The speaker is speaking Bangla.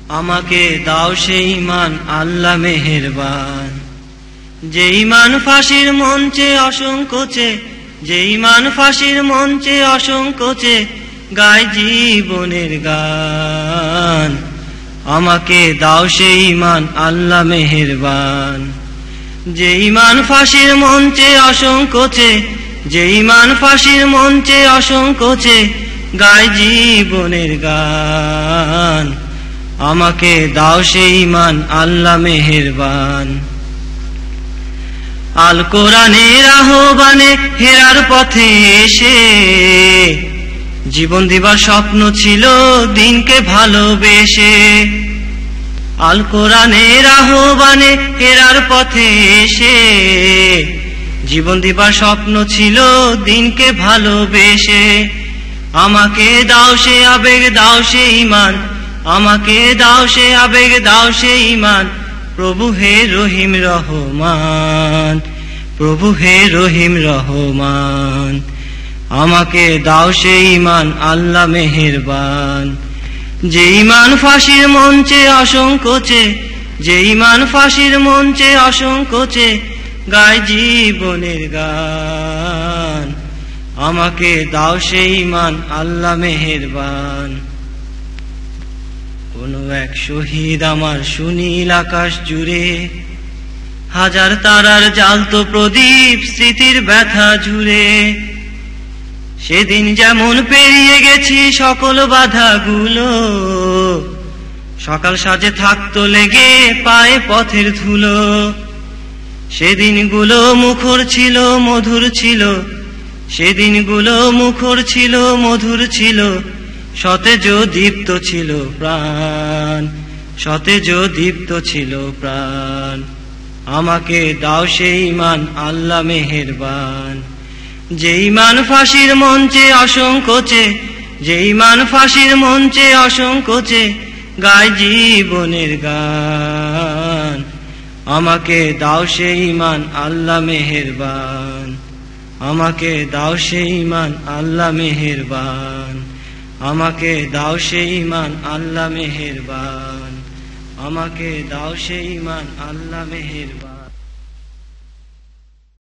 আমাকে দাও সেই ঈমান আল্লাহ মেহেরবান। যে ঈমান ফাঁসির মঞ্চে অসংকোচে, যে ঈমান ফাঁসির মঞ্চে অসংকোচে গায় জীবনের গান। আমাকে দাও সেই ঈমান আল্লাহ মেহেরবান। যে ঈমান ফাঁসির মঞ্চে অসংকোচে, যে ঈমান ফাঁসির মঞ্চে অসংকোচে গায় জীবনের গান। আমাকে দাও সেই ঈমান আল্লাহ মেহেরবান। আল কোরআনের আহ্বানে হেরার পথে এসে জীবন দিবার স্বপ্ন ছিল দিনকে ভালোবেসে। আল কোরআনের আহ্বানে হেরার পথে এসে জীবন দিবার স্বপ্ন ছিল দিনকে ভালোবেসে। আমাকে দাও সে আবেগ, দাও সে ঈমান, আমাকে দাও সে আবেগ, দাও সে ঈমান। প্রভু হে রহিম রহমান, প্রভু হে রহিম রহমান। আমাকে দাও সে ঈমান আল্লাহ মেহেরবান। যে ঈমান ফাঁসির মঞ্চে অসংকোচে, যে ঈমান ফাঁসির মঞ্চে অসংকোচে গায় জীবনের গান। আমাকে দাও সে ঈমান আল্লাহ মেহেরবান। কোন এক শহীদ আমার সুনীল আকাশ জুড়ে, হাজার তারার জ্বালতো প্রদীপ স্মৃতির ব্যথা জুড়ে। সেদিন যেমন পেরিয়ে গেছি সকল বাধাগুলো, সকাল সাজে থাকতো লেগে পায়ে পথের ধুলো। সেদিনগুলো মুখর ছিল মধুর ছিল, সেদিনগুলো মুখর ছিল মধুর ছিল। সতেজ দীপ্ত ছিল প্রাণ, সতেজ দীপ্ত ছিল প্রাণ। আমাকে দাও সেই ঈমান আল্লাহ মেহেরবান। যে ঈমান ফাঁসির মঞ্চে অসংকোচে, যে ঈমান ফাঁসির মঞ্চে অসংকোচে গায় জীবনের গান। আমাকে দাও সেই ঈমান আল্লাহ মেহেরবান। আমাকে দাও সেই ঈমান আল্লাহ মেহেরবান। আমাকে দাও সেই ঈমান আল্লাহ মেহেরবান। আমাকে দাও সেই ঈমান আল্লাহ মেহেরবান।